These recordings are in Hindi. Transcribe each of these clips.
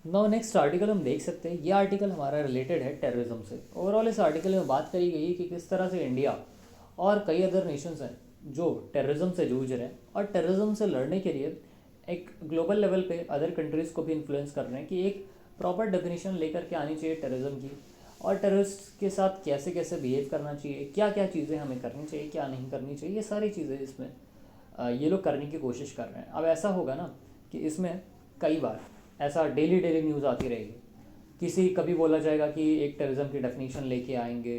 नाउ नेक्स्ट आर्टिकल हम देख सकते हैं, ये आर्टिकल हमारा रिलेटेड है टेररिज्म से। ओवरऑल इस आर्टिकल में बात करी गई है कि किस तरह से इंडिया और कई अदर नेशंस हैं जो टेररिज्म से जूझ रहे हैं, और टेररिज्म से लड़ने के लिए एक ग्लोबल लेवल पे अदर कंट्रीज़ को भी इन्फ्लुएंस कर रहे हैं कि एक प्रॉपर डेफिनेशन लेकर के आनी चाहिए टेररिज्म की, और टेररिस्ट के साथ कैसे कैसे बिहेव करना चाहिए, क्या क्या चीज़ें हमें करनी चाहिए, क्या नहीं करनी चाहिए, ये सारी चीज़ें इसमें ये लोग करने की कोशिश कर रहे हैं। अब ऐसा होगा ना कि इसमें कई बार ऐसा डेली डेली न्यूज़ आती रहेगी। किसी कभी बोला जाएगा कि एक टेररिज्म की डेफिनेशन लेके आएंगे,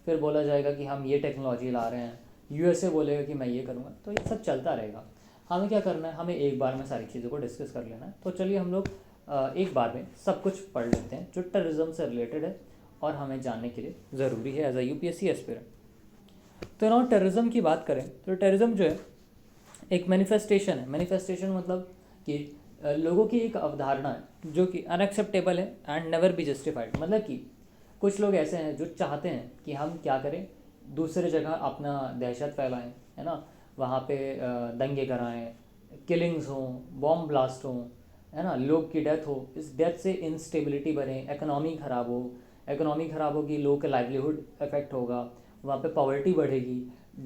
फिर बोला जाएगा कि हम ये टेक्नोलॉजी ला रहे हैं, यूएसए बोलेगा कि मैं ये करूँगा, तो ये सब चलता रहेगा। हमें क्या करना है, हमें एक बार में सारी चीज़ों को डिस्कस कर लेना है। तो चलिए हम लोग एक बार में सब कुछ पढ़ लेते हैं जो टेररिज्म से रिलेटेड है और हमें जानने के लिए ज़रूरी है एज अ यूपीएससी एस्पिरेंट। तो ना टेररिज्म की बात करें तो टेररिज्म जो है एक मैनिफेस्टेशन है। मैनिफेस्टेशन मतलब कि लोगों की एक अवधारणा है जो कि अनएक्सेप्टेबल है एंड नेवर बी जस्टिफाइड। मतलब कि कुछ लोग ऐसे हैं जो चाहते हैं कि हम क्या करें, दूसरे जगह अपना दहशत फैलाएं, है ना, वहाँ पे दंगे कराएं, किलिंग्स हों, बॉम्ब ब्लास्ट हों, है ना, लोग की डेथ हो, इस डेथ से इंस्टेबिलिटी बढ़े, इकोनॉमी ख़राब हो, इकोनॉमी ख़राब होगी, लोगों का लाइवलीहुड इफेक्ट होगा, वहाँ पे पॉवर्टी बढ़ेगी,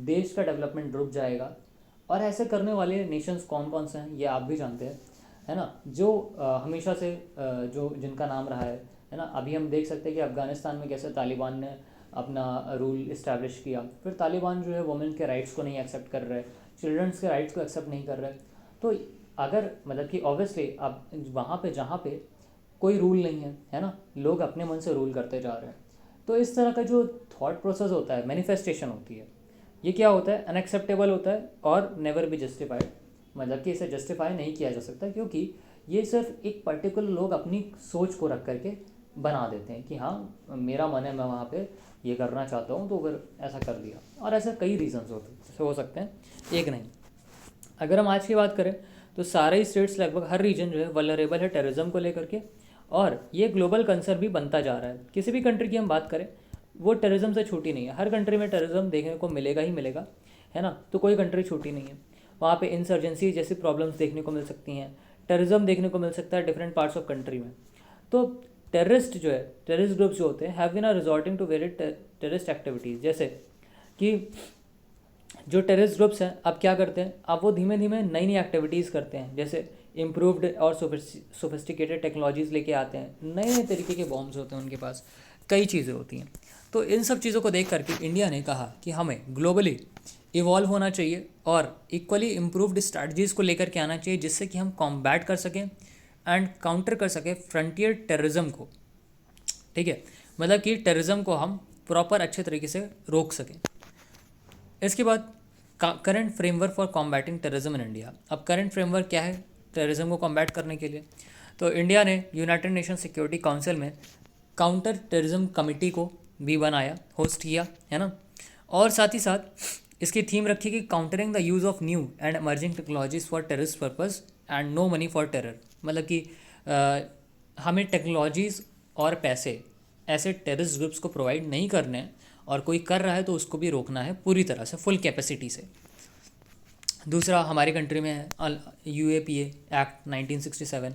देश का डेवलपमेंट रुक जाएगा। और ऐसे करने वाले नेशंस कौन कौन से हैं ये आप भी जानते हैं, है ना, जो हमेशा से जो जिनका नाम रहा है ना। अभी हम देख सकते हैं कि अफ़गानिस्तान में कैसे तालिबान ने अपना रूल इस्टेब्लिश किया, फिर तालिबान जो है वुमेन के राइट्स को नहीं एक्सेप्ट कर रहे, चिल्ड्रंस के राइट्स को एक्सेप्ट नहीं कर रहे। तो अगर मतलब कि ऑब्वियसली अब वहाँ पे जहाँ पे कोई रूल नहीं है ना, लोग अपने मन से रूल करते जा रहे हैं, तो इस तरह का जो थॉट प्रोसेस होता है, मैनिफेस्टेशन होती है, ये क्या होता है, अनएक्सेप्टेबल होता है और नेवर बी जस्टिफाइड। मतलब कि इसे जस्टिफाई नहीं किया जा सकता, क्योंकि ये सिर्फ एक पर्टिकुलर लोग अपनी सोच को रख करके बना देते हैं कि हाँ मेरा मन है, मैं वहाँ पे ये करना चाहता हूँ, तो अगर ऐसा कर दिया। और ऐसा कई रीजंस हो सकते हैं, एक नहीं। अगर हम आज की बात करें तो सारे ही स्टेट्स, लगभग हर रीजन जो है वल्नरेबल है टेररिज्म को लेकर के, और ये ग्लोबल कंसर्न भी बनता जा रहा है। किसी भी कंट्री की हम बात करें वो टेररिज्म से छूटी नहीं है, हर कंट्री में टेररिज्म देखने को मिलेगा ही मिलेगा, है ना। तो कोई कंट्री छूटी नहीं है, वहाँ पे इंसर्जेंसी जैसी प्रॉब्लम्स देखने को मिल सकती हैं, टेररिज्म देखने को मिल सकता है डिफरेंट पार्ट्स ऑफ कंट्री में। तो टेररिस्ट जो है, टेररिस्ट ग्रुप्स जो होते हैं have been resorting to various terrorist activities. जैसे कि जो टेररिस्ट ग्रुप्स हैं अब क्या करते हैं, अब वो धीमे धीमे नई नई एक्टिविटीज़ करते हैं, जैसे इम्प्रूव्ड और सोफिस्टिकेटेड टेक्नोलॉजीज़ लेके आते हैं, नए नए तरीके के बॉम्ब्स होते हैं उनके पास, कई चीज़ें होती हैं। तो इन सब चीज़ों को देख करके इंडिया ने कहा कि हमें ग्लोबली इवॉल्व होना चाहिए और इक्वली इम्प्रूव्ड स्ट्रैटजीज़ को लेकर के आना चाहिए, जिससे कि हम कॉम्बैट कर सकें एंड काउंटर कर सकें फ्रंटियर टेररिज्म को। ठीक है, मतलब कि टेररिज्म को हम प्रॉपर अच्छे तरीके से रोक सकें। इसके बाद current framework for combating terrorism in India. अब करंट फ्रेमवर्क क्या है टेररिज्म को कॉम्बैट करने के लिए, तो इंडिया ने यूनाइटेड नेशन सिक्योरिटी काउंसिल में काउंटर टेररिज्म कमेटी को भी बनाया, होस्ट किया, है ना। और साथ ही साथ इसकी थीम रखी कि countering the use of new and emerging technologies for terrorist purpose and no money for terror. मतलब कि हमें टेक्नोलॉजीज़ और पैसे ऐसे टेररिस्ट ग्रुप्स को प्रोवाइड नहीं करने हैं, और कोई कर रहा है तो उसको भी रोकना है पूरी तरह से, फुल कैपेसिटी से। दूसरा हमारी कंट्री में है UAPA act 1967,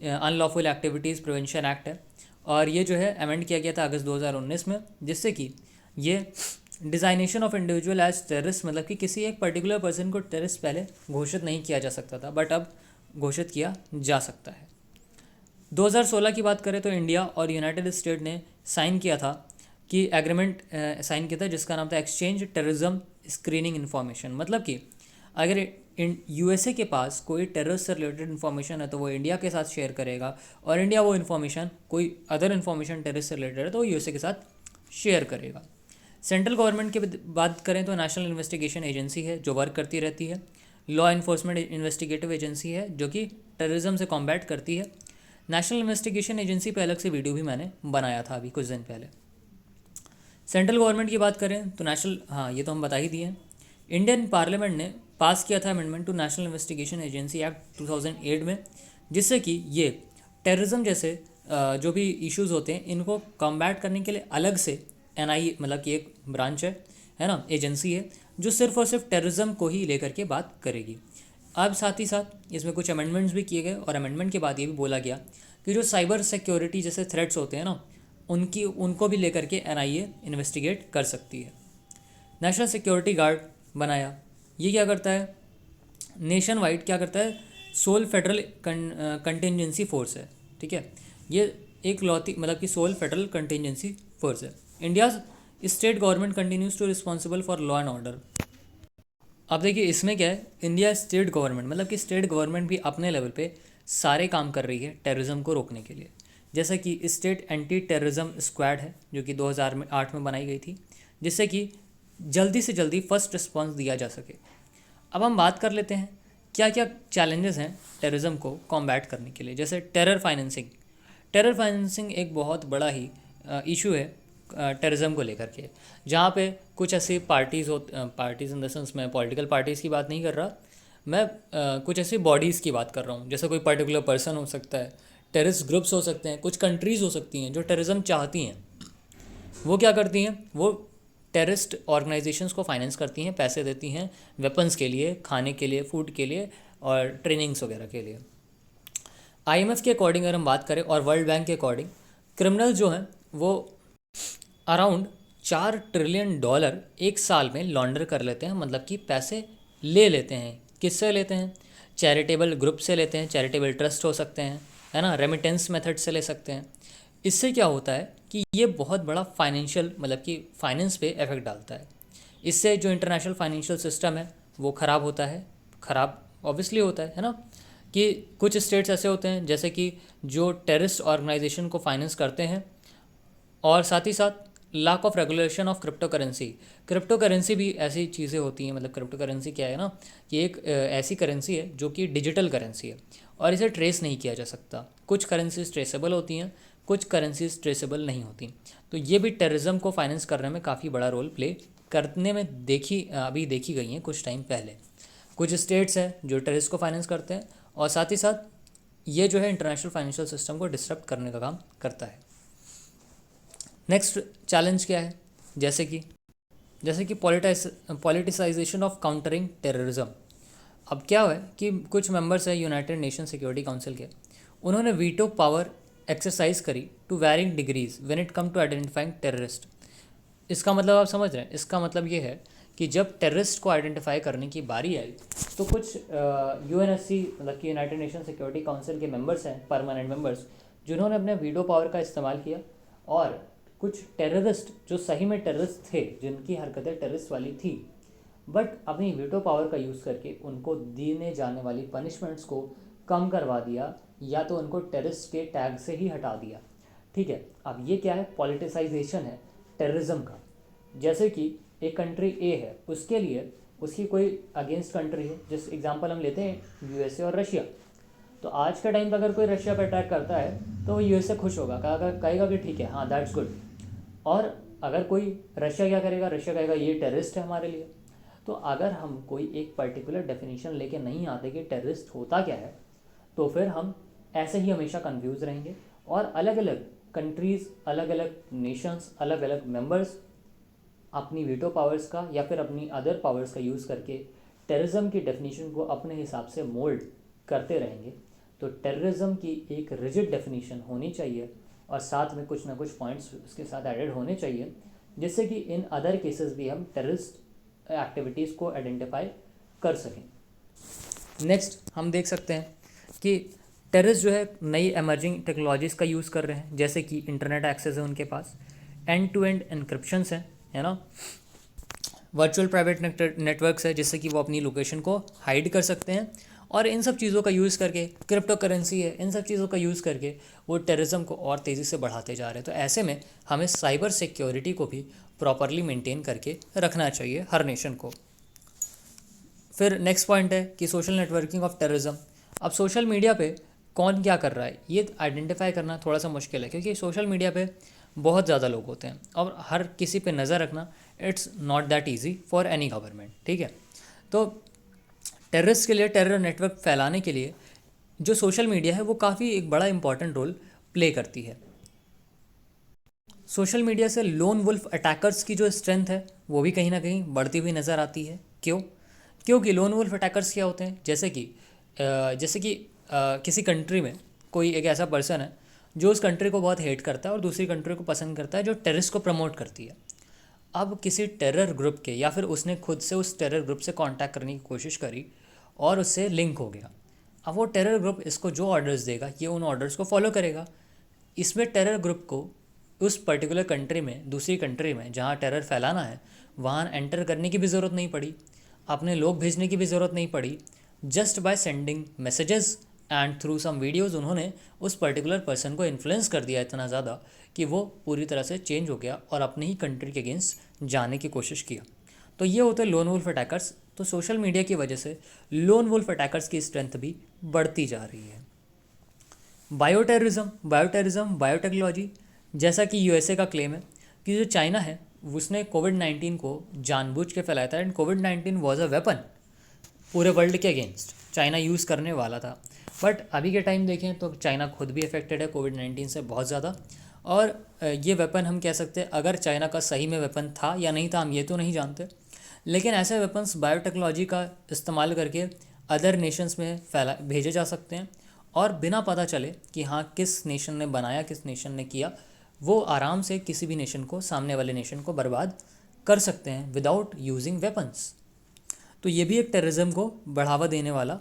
unlawful activities prevention act है, और ये जो है अमेंड किया गया था अगस्त 2019 में, जिससे कि ये डिज़ाइनेशन ऑफ इंडिविजुअल एज टेररिस्ट, मतलब कि किसी एक पर्टिकुलर पर्सन को टेररिस्ट पहले घोषित नहीं किया जा सकता था, बट अब घोषित किया जा सकता है। 2016 की बात करें तो इंडिया और यूनाइटेड स्टेट ने साइन किया था कि एग्रीमेंट साइन किया था जिसका नाम था एक्सचेंज टेररिज्म स्क्रीनिंग इन्फॉर्मेशन। मतलब कि अगर यूएसए के पास कोई टेररिस्ट से रिलेटेड इन्फॉर्मेशन है तो वो इंडिया के साथ शेयर करेगा, और इंडिया वो इन्फॉर्मेशन, कोई अदर इन्फॉर्मेशन टेररिस्ट से रिलेटेड है तो वो यूएसए के साथ शेयर करेगा। सेंट्रल गवर्नमेंट की बात करें तो नेशनल इन्वेस्टिगेशन एजेंसी है जो वर्क करती रहती है, लॉ इन्फोर्समेंट इन्वेस्टिगेटिव एजेंसी है जो कि टेररिज्म से कॉम्बैट करती है। नेशनल इन्वेस्टिगेशन एजेंसी पे अलग से वीडियो भी मैंने बनाया था अभी कुछ दिन पहले। सेंट्रल गवर्नमेंट की बात करें तो नेशनल, हाँ ये तो हम बता ही दिए। इंडियन पार्लियामेंट ने पास किया था amendment to National Investigation Agency Act 2008 में, जिससे कि ये टेररिज्म जैसे जो भी इश्यूज़ होते हैं इनको कॉम्बैट करने के लिए अलग से एनआई, मतलब कि एक ब्रांच है ना, एजेंसी है जो सिर्फ और सिर्फ टेररिज्म को ही लेकर के बात करेगी। अब साथ ही साथ इसमें कुछ अमेंडमेंट्स भी किए गए, और अमेंडमेंट के बाद ये भी बोला गया कि जो साइबर सिक्योरिटी जैसे थ्रेट्स होते हैं ना, उनको भी लेकर के एनआईए इन्वेस्टिगेट कर सकती है। नेशनल सिक्योरिटी गार्ड बनाया, ये क्या करता है, नेशन वाइड क्या करता है, सोल फेडरल कंटिजेंसी फोर्स है, ठीक है। ये एक लौती मतलब कि सोल फेडरल कंटिजेंसी फोर्स है। India state government continues to responsible for law and order. अब देखिए इसमें क्या है, इंडिया स्टेट गवर्नमेंट मतलब कि स्टेट गवर्नमेंट भी अपने लेवल पे सारे काम कर रही है टेररिज्म को रोकने के लिए। जैसे कि स्टेट एंटी टेररिज्म स्क्वाड है जो कि 2008 में बनाई गई थी, जिससे कि जल्दी से जल्दी फर्स्ट रिस्पॉन्स दिया जा सके। अब हम बात कर लेते हैं क्या क्या चैलेंजेस हैं टेररिज्म को कॉम्बैट करने के लिए। जैसे टेरर फाइनेंसिंग, टेरर फाइनेंसिंग एक बहुत बड़ा ही इशू है टेररिज्म को लेकर के, जहाँ पे कुछ ऐसी पार्टीज़ इन द सेंस, मैं पॉलिटिकल पार्टीज़ की बात नहीं कर रहा, मैं कुछ ऐसी बॉडीज़ की बात कर रहा हूँ। जैसे कोई पर्टिकुलर पर्सन हो सकता है, टेररिस्ट ग्रुप्स हो सकते हैं, कुछ कंट्रीज़ हो सकती हैं जो टेररिज्म चाहती हैं। वो क्या करती हैं, वो टेररिस्ट ऑर्गेनाइजेशंस को फाइनेंस करती हैं, पैसे देती हैं वेपन्स के लिए, खाने के लिए, फूड के लिए और ट्रेनिंग्स वगैरह के लिए। आईएमएफ के अकॉर्डिंग अगर हम बात करें और वर्ल्ड बैंक के अकॉर्डिंग, क्रिमिनल जो हैं वो अराउंड $4 ट्रिलियन एक साल में लॉन्डर कर लेते हैं, मतलब कि पैसे ले लेते हैं। किससे लेते हैं, चैरिटेबल ग्रुप से लेते हैं, चैरिटेबल ट्रस्ट हो सकते हैं, है ना, रेमिटेंस मेथड से ले सकते हैं। इससे क्या होता है कि ये बहुत बड़ा फाइनेंशियल मतलब कि फाइनेंस पे इफेक्ट डालता है। इससे जो इंटरनेशनल फाइनेंशियल सिस्टम है वो ख़राब होता है, ख़राब ऑब्वियसली होता है ना। कि कुछ स्टेट्स ऐसे होते हैं जैसे कि जो टेररिस्ट ऑर्गेनाइजेशन को फाइनेंस करते हैं, और साथ ही साथ lack of regulation of crypto currency. Crypto currency भी ऐसी चीज़ें होती हैं, मतलब क्रिप्टो करेंसी क्या है ना, कि एक ऐसी करेंसी है जो कि डिजिटल करेंसी है और इसे ट्रेस नहीं किया जा सकता। कुछ करेंसीज ट्रेसेबल होती हैं, कुछ करेंसीज ट्रेसेबल नहीं होती। तो ये भी टेररिज्म को फाइनेंस करने में काफ़ी बड़ा रोल प्ले करने में अभी देखी गई हैं कुछ टाइम पहले। कुछ स्टेट्स हैं जो टेररिस्ट को फाइनेंस करते हैं, और साथ ही साथ ये जो है इंटरनेशनल फाइनेंशियल सिस्टम को डिस्टर्ब करने का काम करता है। नेक्स्ट चैलेंज क्या है, जैसे कि पॉलिटिसाइजेशन ऑफ काउंटरिंग टेररिज्म। अब क्या है कि कुछ मेंबर्स हैं यूनाइटेड नेशन सिक्योरिटी काउंसिल के, उन्होंने वीटो पावर एक्सरसाइज करी to varying degrees when it come to identifying terrorist. इसका मतलब आप समझ रहे हैं, इसका मतलब ये है कि जब टेररिस्ट को आइडेंटिफाई करने की बारी आई तो कुछ यूएनएससी मतलब कि यूनाइटेड नेशन सिक्योरिटी काउंसिल के मेंबर्स हैं, परमानेंट मेंबर्स, जिन्होंने अपने वीटो पावर का इस्तेमाल किया और कुछ टेररिस्ट जो सही में टेररिस्ट थे, जिनकी हरकतें टेररिस्ट वाली थी, बट अपनी वीटो पावर का यूज़ करके उनको देने जाने वाली पनिशमेंट्स को कम करवा दिया, या तो उनको टेररिस्ट के टैग से ही हटा दिया। ठीक है, अब ये क्या है, पॉलिटिसाइजेशन है टेररिज्म का। जैसे कि एक कंट्री ए है, उसके लिए उसकी कोई अगेंस्ट कंट्री है, जिस एग्जांपल हम लेते हैं यूएसए और रशिया। तो आज के टाइम पर अगर कोई रशिया पर अटैक करता है तो वो यूएसए खुश होगा, कहेगा कि ठीक है, हाँ दैट्स गुड। और अगर कोई रशिया क्या करेगा, रशिया कहेगा ये टेररिस्ट है हमारे लिए। तो अगर हम कोई एक पर्टिकुलर डेफिनेशन लेके नहीं आते कि टेररिस्ट होता क्या है, तो फिर हम ऐसे ही हमेशा कंफ्यूज रहेंगे, और अलग अलग कंट्रीज़, अलग अलग नेशंस, अलग अलग मेंबर्स अपनी वीटो पावर्स का या फिर अपनी अदर पावर्स का यूज़ करके टेररिज्म की डेफिनेशन को अपने हिसाब से मोल्ड करते रहेंगे। तो टेररिज्म की एक रिजिड डेफिनेशन होनी चाहिए, और साथ में कुछ ना कुछ पॉइंट्स उसके साथ एडेड होने चाहिए, जिससे कि इन अदर केसेस भी हम टेररिस्ट एक्टिविटीज़ को आइडेंटिफाई कर सकें। नेक्स्ट हम देख सकते हैं कि टेररिस्ट जो है नई एमर्जिंग टेक्नोलॉजीज़ का यूज़ कर रहे हैं, जैसे कि इंटरनेट एक्सेस है उनके पास, एंड टू एंड एनक्रिप्शंस है ना, वर्चुअल प्राइवेट नेटवर्क्स है जिससे कि वो अपनी लोकेशन को हाइड कर सकते हैं, और इन सब चीज़ों का यूज़ करके, क्रिप्टो करेंसी है, इन सब चीज़ों का यूज़ करके वो टेररिज्म को और तेज़ी से बढ़ाते जा रहे हैं। तो ऐसे में हमें साइबर सिक्योरिटी को भी प्रॉपरली मेंटेन करके रखना चाहिए हर नेशन को। फिर नेक्स्ट पॉइंट है कि सोशल नेटवर्किंग ऑफ टेररिज्म। अब सोशल मीडिया पे कौन क्या कर रहा है ये आइडेंटिफाई करना थोड़ा सा मुश्किल है, क्योंकि सोशल मीडिया पे बहुत ज़्यादा लोग होते हैं और हर किसी पे नज़र रखना it's not that easy for any government. ठीक है, तो टेररिस्ट के लिए, टेरर नेटवर्क फैलाने के लिए जो सोशल मीडिया है वो काफ़ी एक बड़ा इंपॉर्टेंट रोल प्ले करती है। सोशल मीडिया से लोन वुल्फ अटैकर्स की जो स्ट्रेंथ है वो भी कहीं ना कहीं बढ़ती हुई नज़र आती है। क्यों? क्योंकि लोन वुल्फ अटैकर्स क्या होते हैं, जैसे कि किसी कंट्री में कोई एक ऐसा पर्सन है जो उस कंट्री को बहुत हेट करता है और दूसरी कंट्री को पसंद करता है जो टेररिस्ट को प्रमोट करती है। अब किसी टेरर ग्रुप के या फिर उसने खुद से उस टेरर ग्रुप से कांटेक्ट करने की कोशिश करी और उससे लिंक हो गया। अब वो टेरर ग्रुप इसको जो ऑर्डर्स देगा ये उन ऑर्डर्स को फॉलो करेगा। इसमें टेरर ग्रुप को उस पर्टिकुलर कंट्री में, दूसरी कंट्री में जहाँ टेरर फैलाना है वहाँ एंटर करने की भी ज़रूरत नहीं पड़ी, अपने लोग भेजने की भी ज़रूरत नहीं पड़ी। Just by sending messages and through some videos उन्होंने उस पर्टिकुलर पर्सन को इन्फ्लुएंस कर दिया इतना ज़्यादा कि वो पूरी तरह से चेंज हो गया और अपने ही कंट्री के अगेंस्ट जाने की कोशिश किया। तो ये होते हैं लोन वुल्फ अटैकर्स। तो सोशल मीडिया की वजह से लोन वुल्फ अटैकर्स की स्ट्रेंथ भी बढ़ती जा रही है। बायोटेररिज्म बायोटेक्नोलॉजी, जैसा कि यूएसए का क्लेम है कि जो चाइना है उसने कोविड-19 को जानबूझ के फैलाया था and covid was a weapon पूरे वर्ल्ड के अगेंस्ट चाइना यूज़ करने वाला था। बट अभी के टाइम देखें तो चाइना खुद भी अफेक्टेड है कोविड-19 से बहुत ज़्यादा। और ये वेपन हम कह सकते हैं अगर चाइना का सही में वेपन था या नहीं था हम ये तो नहीं जानते, लेकिन ऐसे वेपन्स बायोटेक्नोलॉजी का इस्तेमाल करके अदर नेशंस में फैला भेजे जा सकते हैं और बिना पता चले कि हाँ किस नेशन ने बनाया, किस नेशन ने किया, वो आराम से किसी भी नेशन को, सामने वाले नेशन को बर्बाद कर सकते हैं विदाउट यूजिंग वेपन्स। तो ये भी एक टेररिज्म को बढ़ावा देने वाला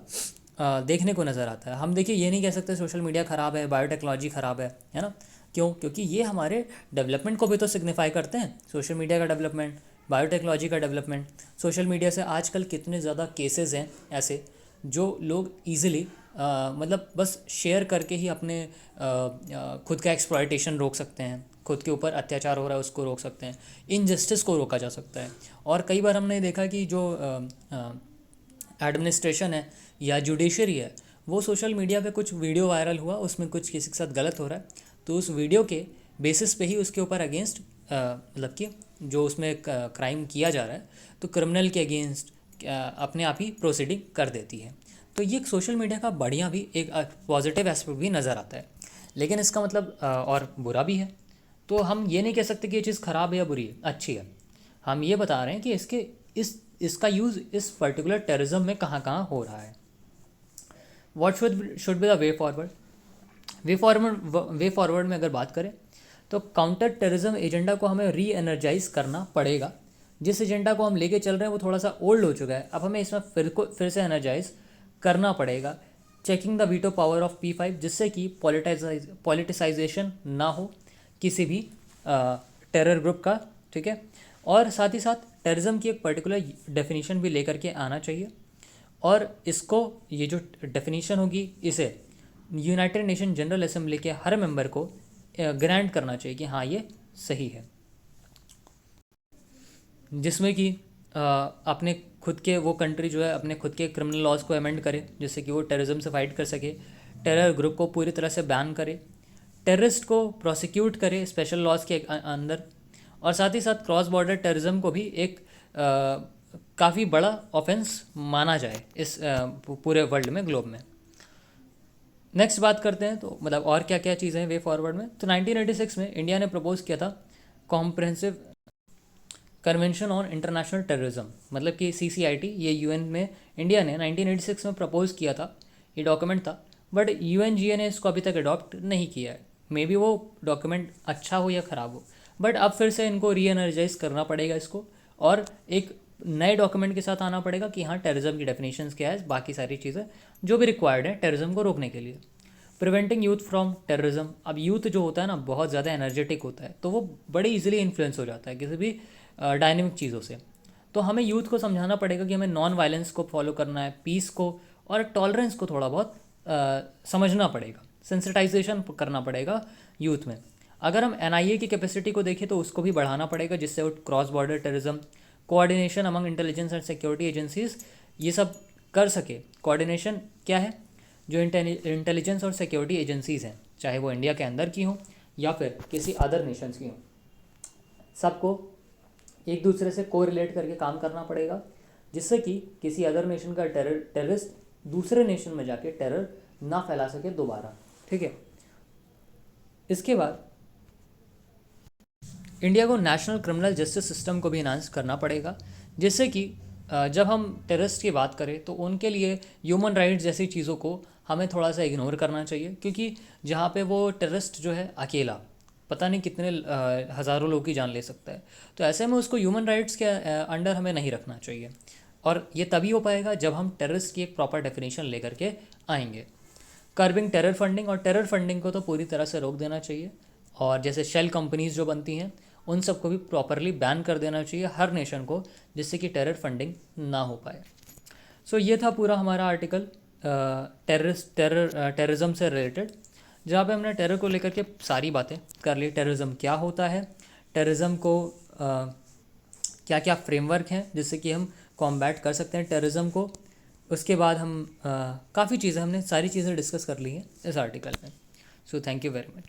देखने को नज़र आता है। हम देखिए ये नहीं कह सकते सोशल मीडिया ख़राब है, बायोटेक्नोलॉजी ख़राब है ना। क्यों? क्योंकि ये हमारे डेवलपमेंट को भी तो सिग्निफाई करते हैं। सोशल मीडिया का डेवलपमेंट, बायोटेक्नोलॉजी का डेवलपमेंट। सोशल मीडिया से आजकल कितने ज़्यादा केसेस हैं ऐसे जो लोग ईजिली मतलब बस शेयर करके ही अपने खुद का एक्सप्लॉयटेशन रोक सकते हैं, खुद के ऊपर अत्याचार हो रहा है उसको रोक सकते हैं, इनजस्टिस को रोका जा सकता है। और कई बार हमने देखा कि जो एडमिनिस्ट्रेशन है या जुडिशरी है वो सोशल मीडिया पे कुछ वीडियो वायरल हुआ, उसमें कुछ किसी के साथ गलत हो रहा है तो उस वीडियो के बेसिस पे ही उसके ऊपर अगेंस्ट मतलब कि जो उसमें क्राइम किया जा रहा है तो क्रिमिनल के अगेंस्ट अपने आप ही प्रोसीडिंग कर देती है। तो ये सोशल मीडिया का बढ़िया भी एक पॉजिटिव एस्पेक्ट भी नज़र आता है, लेकिन इसका मतलब और बुरा भी है। तो हम ये नहीं कह सकते कि ये चीज़ ख़राब है या बुरी है, अच्छी है। हम ये बता रहे हैं कि इसका यूज़ इस पर्टिकुलर टेररिज्म में कहाँ कहाँ हो रहा है। What should be the way forward. Way forward में अगर बात करें तो काउंटर टेररिज्म एजेंडा को हमें री एनर्जाइज करना पड़ेगा। जिस एजेंडा को हम लेके चल रहे हैं वो थोड़ा सा ओल्ड हो चुका है, अब हमें इसमें फिर से एनर्जाइज करना पड़ेगा। Checking the veto power of P5 जिससे कि पॉलिटिसाइजेशन ना हो किसी भी टेरर ग्रुप का, ठीक है। और साथ ही साथ टेररिज्म की एक पर्टिकुलर डेफिनेशन भी लेकर के आना चाहिए और इसको, ये जो डेफिनेशन होगी इसे यूनाइटेड नेशन जनरल असेंबली के हर मेंबर को ग्रांट करना चाहिए कि हाँ ये सही है, जिसमें कि अपने खुद के वो कंट्री जो है अपने खुद के क्रिमिनल लॉज को अमेंड करे जिससे कि वो टेररिज्म से फाइट कर सके, टेरर ग्रुप को पूरी तरह से बैन करे, टेररिस्ट को प्रोसिक्यूट करे स्पेशल लॉज के अंदर, और साथ ही साथ क्रॉस बॉर्डर टेररिज्म को भी एक काफ़ी बड़ा ऑफेंस माना जाए इस पूरे वर्ल्ड में, ग्लोब में। नेक्स्ट बात करते हैं तो मतलब और क्या क्या चीज़ें हैं वे फॉरवर्ड में। तो 1986 में इंडिया ने प्रपोज किया था comprehensive convention on international terrorism, मतलब कि CCIT, ये UN में इंडिया ने 1986 में प्रपोज किया था, ये डॉक्यूमेंट था। बट UNGA ने इसको अभी तक अडॉप्ट नहीं किया है। मे बी वो डॉक्यूमेंट अच्छा हो या ख़राब हो, बट अब फिर से इनको री एनर्जाइज करना पड़ेगा इसको और एक नए डॉक्यूमेंट के साथ आना पड़ेगा कि हाँ टेररिज्म की डेफिनेशंस क्या है, बाकी सारी चीज़ें जो भी रिक्वायर्ड है टेररिज्म को रोकने के लिए। प्रिवेंटिंग यूथ फ्रॉम टेररिज्म, अब यूथ जो होता है ना बहुत ज़्यादा एनर्जेटिक होता है तो वो बड़ी इजीली इन्फ्लुएंस हो जाता है किसी भी डायनेमिक चीज़ों से। तो हमें यूथ को समझाना पड़ेगा कि हमें नॉन वायलेंस को फॉलो करना है, पीस को और टॉलरेंस को थोड़ा बहुत समझना पड़ेगा, सेंसिटाइजेशन करना पड़ेगा यूथ में। अगर हम NIA की कैपेसिटी को देखें तो उसको भी बढ़ाना पड़ेगा जिससे वो cross border terrorism, coordination among intelligence and security agencies ये सब कर सके। कोऑर्डिनेशन क्या है? जो इंटेलिजेंस और सिक्योरिटी एजेंसीज़ हैं, चाहे वो इंडिया के अंदर की हों या फिर किसी अदर नेशंस की हों, सबको एक दूसरे से कोरिलेट करके काम करना पड़ेगा जिससे कि किसी अदर नेशन का टेररिस्ट दूसरे नेशन में जाके टेरर ना फैला सके दोबारा, ठीक है। इसके बाद इंडिया को नेशनल क्रिमिनल जस्टिस सिस्टम को भी इन्हांस करना पड़ेगा जिससे कि जब हम टेररिस्ट की बात करें तो उनके लिए ह्यूमन राइट्स जैसी चीज़ों को हमें थोड़ा सा इग्नोर करना चाहिए, क्योंकि जहाँ पे वो टेररिस्ट जो है अकेला पता नहीं कितने हज़ारों लोग की जान ले सकता है, तो ऐसे में उसको ह्यूमन राइट्स के अंडर हमें नहीं रखना चाहिए। और ये तभी हो पाएगा जब हम टेररिस्ट की एक प्रॉपर डेफिनेशन लेकर के आएंगे। कर्बिंग टेरर फंडिंग, और टेरर फंडिंग को तो पूरी तरह से रोक देना चाहिए। और जैसे शेल कंपनीज जो बनती हैं उन सबको भी प्रॉपरली बैन कर देना चाहिए हर नेशन को, जिससे कि टेरर फंडिंग ना हो पाए। सो ये था पूरा हमारा आर्टिकल टेररिज्म से रिलेटेड, जहाँ पे हमने टेरर को लेकर के सारी बातें कर ली। टेररिज्म क्या होता है, टेररिज्म को क्या क्या फ्रेमवर्क हैं जिससे कि हम कॉम्बैट कर सकते हैं टेररिज्म को। उसके बाद हम काफ़ी चीज़ें, हमने सारी चीज़ें डिस्कस कर ली हैं इस आर्टिकल में। So thank you very much.